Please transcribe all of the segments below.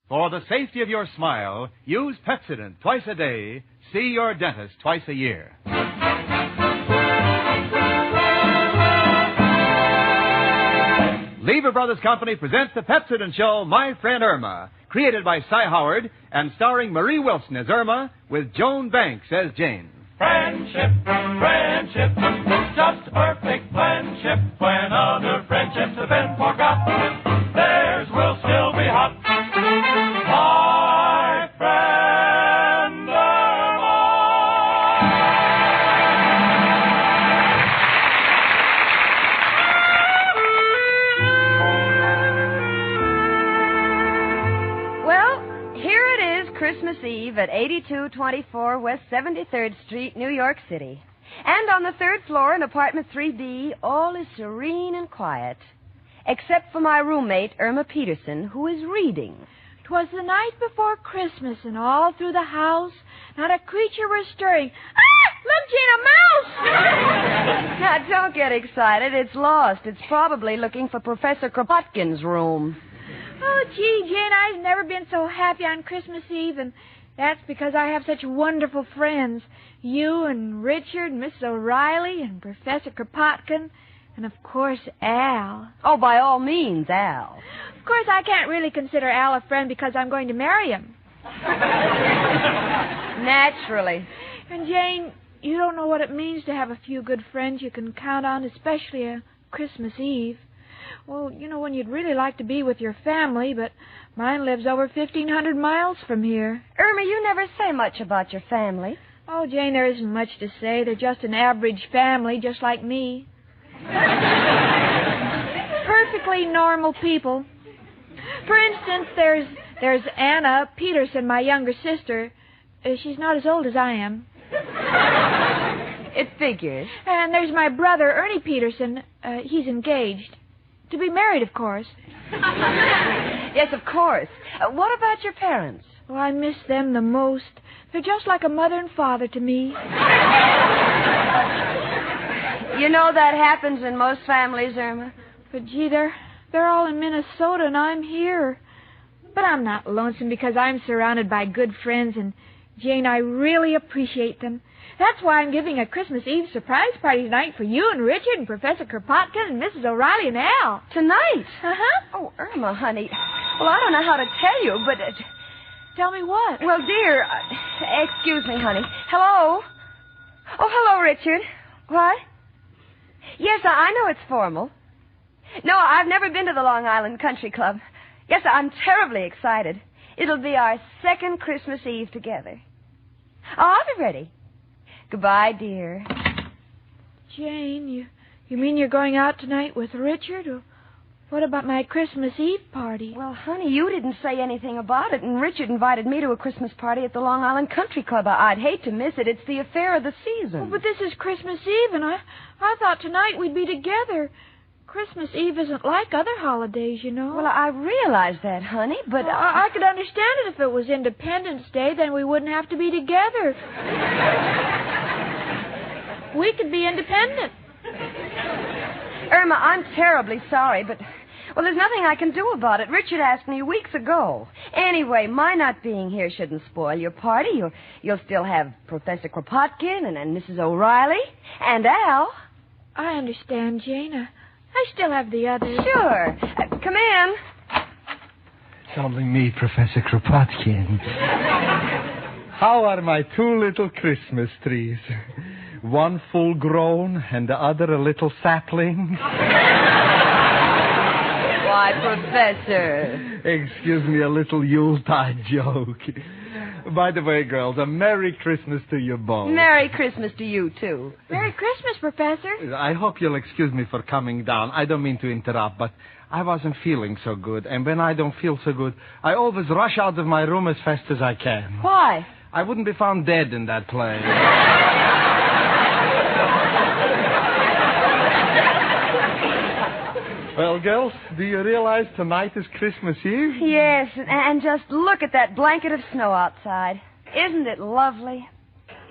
For the safety of your smile, use Pepsodent twice a day. See your dentist twice a year. Lever Brothers Company presents the Pepsodent Show, My Friend Irma, created by Cy Howard and starring Marie Wilson as Irma with Joan Banks as Jane. Friendship, friendship, just perfect friendship. When other friendships have been forgot, theirs will still be hot. My friend Irma. Well, here it is, Christmas Eve at 8224 West 73rd Street, New York City. And on the third floor in apartment 3B, all is serene and quiet. Except for my roommate, Irma Peterson, who is reading. 'Twas the night before Christmas, and all through the house, not a creature was stirring. Ah! Look, Jane, a mouse! Now, don't get excited. It's lost. It's probably looking for Professor Kropotkin's room. Oh, gee, Jane, I've never been so happy on Christmas Eve, and that's because I have such wonderful friends. You and Richard and Mrs. O'Reilly and Professor Kropotkin, and, of course, Al. Oh, by all means, Al. Of course, I can't really consider Al a friend because I'm going to marry him. Naturally. And, Jane, you don't know what it means to have a few good friends you can count on, especially a Christmas Eve. Well, you know, when you'd really like to be with your family, but mine lives over 1,500 miles from here. Irma, you never say much about your family. Oh, Jane, there isn't much to say. They're just an average family, just like me. Perfectly normal people. For instance, there's Anna Peterson, my younger sister. She's not as old as I am. It figures. And there's my brother, Ernie Peterson. He's engaged. To be married, of course. Yes, of course. What about your parents? Oh, I miss them the most. They're just like a mother and father to me. You know that happens in most families, Irma. But, gee, they're all in Minnesota, and I'm here. But I'm not lonesome because I'm surrounded by good friends, and, Jane, I really appreciate them. That's why I'm giving a Christmas Eve surprise party tonight for you and Richard and Professor Kropotkin and Mrs. O'Reilly and Al. Tonight? Uh-huh. Oh, Irma, honey. Well, I don't know how to tell you, but... Tell me what? Well, dear, excuse me, honey. Hello? Oh, hello, Richard. What? Yes, I know it's formal. No, I've never been to the Long Island Country Club. Yes, I'm terribly excited. It'll be our second Christmas Eve together. Oh, I'll be ready. Goodbye, dear. Jane, you mean you're going out tonight with Richard? Or what about my Christmas Eve party? Well, honey, you didn't say anything about it, and Richard invited me to a Christmas party at the Long Island Country Club. I'd hate to miss it. It's the affair of the season. Oh, but this is Christmas Eve, and I thought tonight we'd be together. Christmas Eve isn't like other holidays, you know. Well, I realize that, honey, but... Well, I could understand it if it was Independence Day. Then we wouldn't have to be together. We could be independent. Irma, I'm terribly sorry, but... Well, there's nothing I can do about it. Richard asked me weeks ago. Anyway, my not being here shouldn't spoil your party. You'll still have Professor Kropotkin and Mrs. O'Reilly and Al. I understand, Jane. I still have the others. Sure. Come in. It's only me, Professor Kropotkin. How are my two little Christmas trees? One full grown and the other a little sapling? Why, Professor. Excuse me, a little Yuletide joke. By the way, girls, a Merry Christmas to you both. Merry Christmas to you, too. Merry Christmas, Professor. I hope you'll excuse me for coming down. I don't mean to interrupt, but I wasn't feeling so good. And when I don't feel so good, I always rush out of my room as fast as I can. Why? I wouldn't be found dead in that place. Well, girls, do you realize tonight is Christmas Eve? Yes, and just look at that blanket of snow outside. Isn't it lovely?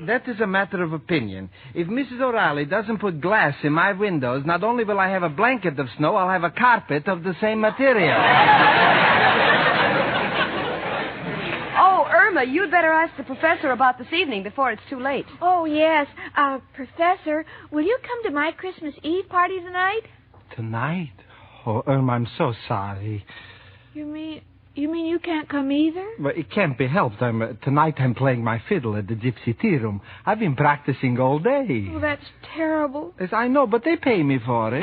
That is a matter of opinion. If Mrs. O'Reilly doesn't put glass in my windows, not only will I have a blanket of snow, I'll have a carpet of the same material. Irma, you'd better ask the professor about this evening before it's too late. Oh, yes. Professor, will you come to my Christmas Eve party tonight? Tonight? Oh, Irma, I'm so sorry. You mean you can't come either? But it can't be helped. Tonight I'm playing my fiddle at the Gypsy Tea Room. I've been practicing all day. Oh, that's terrible. Yes, I know, but they pay me for it.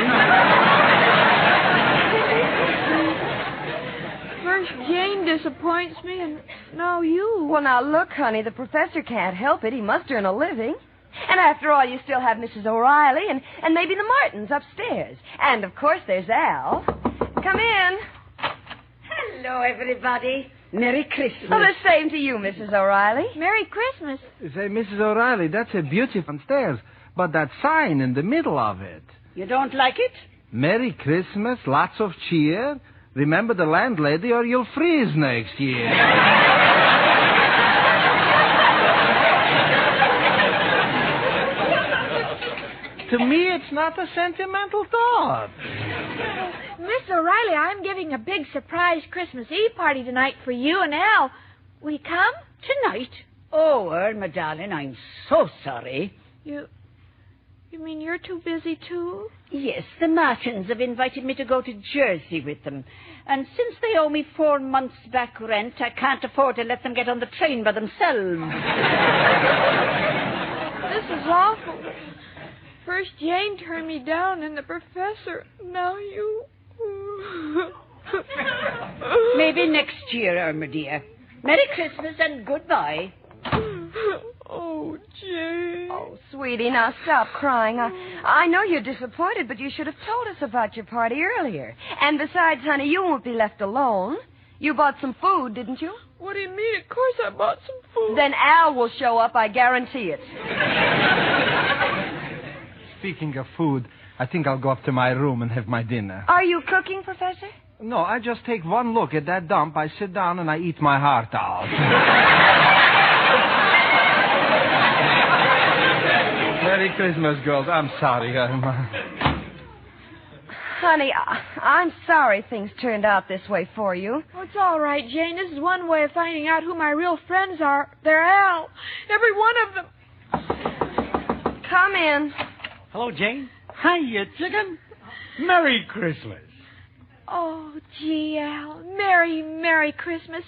First Jane disappoints me, and now you. Well, now, look, honey, the professor can't help it. He must earn a living. And after all, you still have Mrs. O'Reilly and maybe the Martins upstairs. And, of course, there's Al. Come in. Hello, everybody. Merry Christmas. Well, the same to you, Mrs. O'Reilly. Merry Christmas. Say, Mrs. O'Reilly, that's a beautiful stairs, but that sign in the middle of it. You don't like it? Merry Christmas, lots of cheer. Remember the landlady or you'll freeze next year. To me, it's not a sentimental thought. Miss O'Reilly, I'm giving a big surprise Christmas Eve party tonight for you and Al. Will you come? Tonight? Oh, Irma, darling, I'm so sorry. You mean you're too busy, too? Yes, the Martins have invited me to go to Jersey with them. And since they owe me 4 months back rent, I can't afford to let them get on the train by themselves. This is awful. First Jane turned me down, and the professor. Now you. Maybe next year, Irma, dear. Merry Christmas and goodbye. Oh, Jane. Oh, sweetie, now stop crying. I know you're disappointed, but you should have told us about your party earlier. And besides, honey, you won't be left alone. You bought some food, didn't you? What do you mean? Of course I bought some food. Then Al will show up, I guarantee it. Speaking of food, I think I'll go up to my room and have my dinner. Are you cooking, Professor? No, I just take one look at that dump, I sit down, and I eat my heart out. Merry Christmas, girls. I'm sorry, Irma. Honey, I'm sorry things turned out this way for you. Oh, it's all right, Jane. This is one way of finding out who my real friends are. They're Al. Every one of them. Come in. Hello, Jane. Hiya, chicken. Merry Christmas. Oh, gee, Al. Merry Christmas.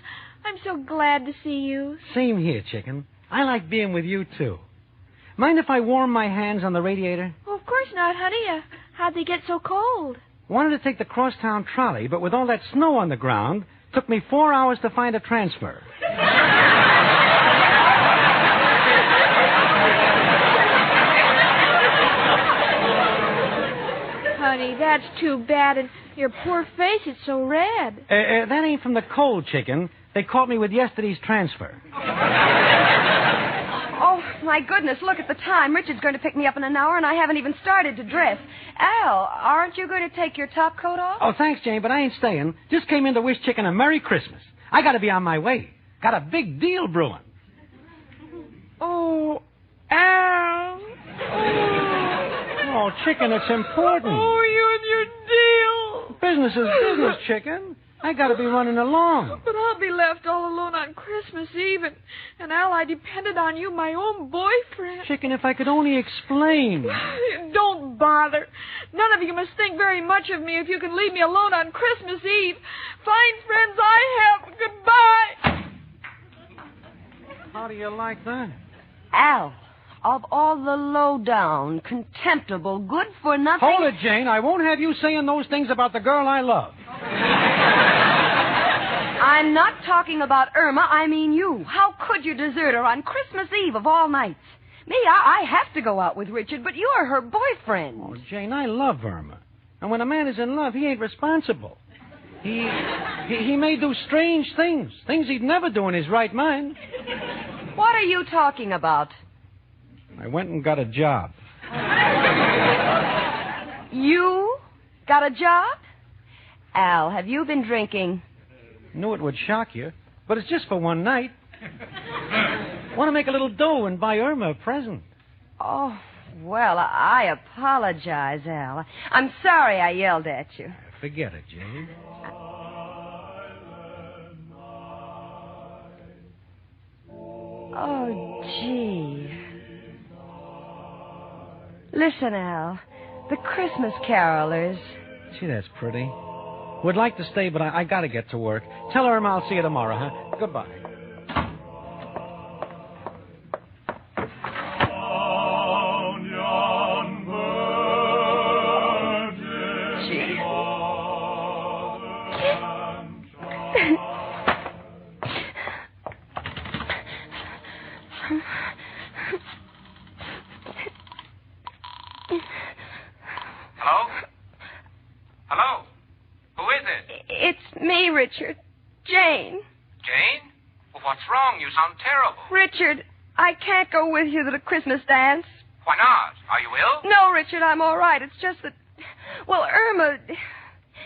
I'm so glad to see you. Same here, chicken. I like being with you, too. Mind if I warm my hands on the radiator? Oh, of course not, honey. How'd they get so cold? Wanted to take the crosstown trolley, but with all that snow on the ground, took me 4 hours to find a transfer. Honey, that's too bad, and your poor face is so red. That ain't from the cold, chicken. They caught me with yesterday's transfer. Oh, my goodness, look at the time. Richard's going to pick me up in an hour, and I haven't even started to dress. Al, aren't you going to take your top coat off? Oh, thanks, Jane, but I ain't staying. Just came in to wish chicken a Merry Christmas. I gotta be on my way. Got a big deal brewing. Oh, Al. Oh, chicken, it's important. Oh, you and your deal. Business is business, chicken. I gotta be running along. But I'll be left all alone on Christmas Eve, and Al, I depended on you, my own boyfriend. Chicken, if I could only explain. Don't bother. None of you must think very much of me if you can leave me alone on Christmas Eve. Fine friends I have. Goodbye. How do you like that? Al, of all the low-down, contemptible, good-for-nothing... Hold it, Jane. I won't have you saying those things about the girl I love. I'm not talking about Irma. I mean you. How could you desert her on Christmas Eve of all nights? Me, I have to go out with Richard, but you're her boyfriend. Oh, Jane, I love Irma. And when a man is in love, he ain't responsible. He may do strange things he'd never do in his right mind. What are you talking about? I went and got a job. You got a job? Al, have you been drinking? Knew it would shock you, but it's just for one night. Want to make a little dough and buy Irma a present. Oh, well, I apologize, Al. I'm sorry I yelled at you. Forget it, Jane. Oh, gee. Listen, Al. The Christmas carolers. Gee, that's pretty. Would like to stay, but I got to get to work. Tell Irma I'll see you tomorrow, huh? Goodbye. Gee. Hello? Hello? Who is it? It's me, Richard. Jane. Jane? Well, what's wrong? You sound terrible. Richard, I can't go with you to the Christmas dance. Why not? Are you ill? No, Richard, I'm all right. It's just that, well, Irma...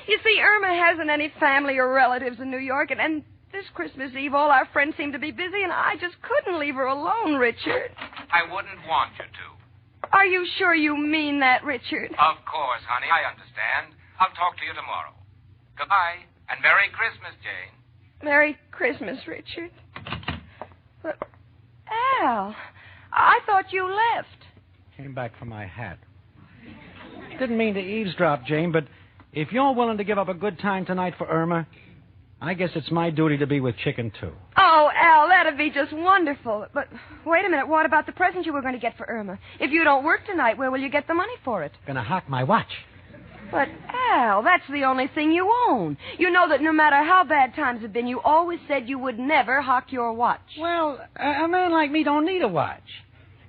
You see, Irma hasn't any family or relatives in New York, and this Christmas Eve, all our friends seem to be busy, and I just couldn't leave her alone, Richard. I wouldn't want you to. Are you sure you mean that, Richard? Of course, honey. I understand. I'll talk to you tomorrow. Goodbye, and Merry Christmas, Jane. Merry Christmas, Richard. But, Al, I thought you left. Came back for my hat. Didn't mean to eavesdrop, Jane, but if you're willing to give up a good time tonight for Irma, I guess it's my duty to be with Chicken, too. Oh, Al, that'd be just wonderful. But wait a minute. What about the present you were going to get for Irma? If you don't work tonight, where will you get the money for it? Gonna hock my watch. But, Al, that's the only thing you own. You know that no matter how bad times have been, you always said you would never hock your watch. Well, a man like me don't need a watch.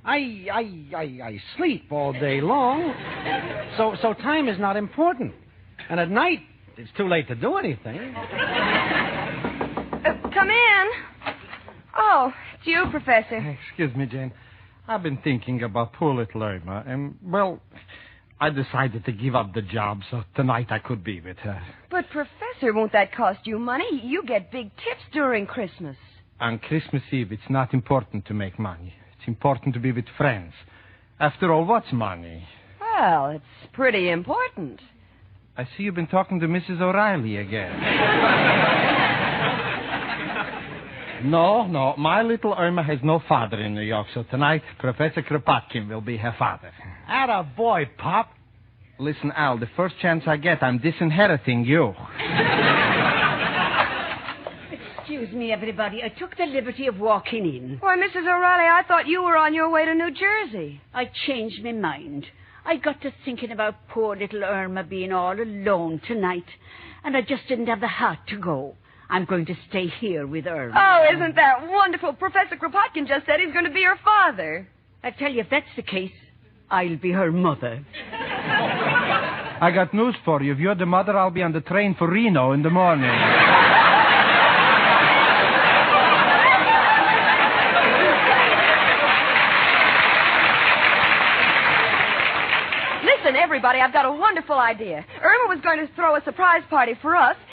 I sleep all day long, so time is not important. And at night, it's too late to do anything. Come in. Oh, it's you, Professor. Excuse me, Jane. I've been thinking about poor little Irma, and, well, I decided to give up the job, so tonight I could be with her. But, Professor, won't that cost you money? You get big tips during Christmas. On Christmas Eve, it's not important to make money. It's important to be with friends. After all, what's money? Well, it's pretty important. I see you've been talking to Mrs. O'Reilly again. No, my little Irma has no father in New York, so tonight Professor Kropotkin will be her father. Atta boy, Pop. Listen, Al, the first chance I get, I'm disinheriting you. Excuse me, everybody. I took the liberty of walking in. Why, Mrs. O'Reilly, I thought you were on your way to New Jersey. I changed my mind. I got to thinking about poor little Irma being all alone tonight, and I just didn't have the heart to go. I'm going to stay here with Irma. Oh, isn't that wonderful? Professor Kropotkin just said he's going to be her father. I tell you, if that's the case, I'll be her mother. I got news for you. If you're the mother, I'll be on the train for Reno in the morning. Listen, everybody, I've got a wonderful idea. Irma was going to throw a surprise party for us,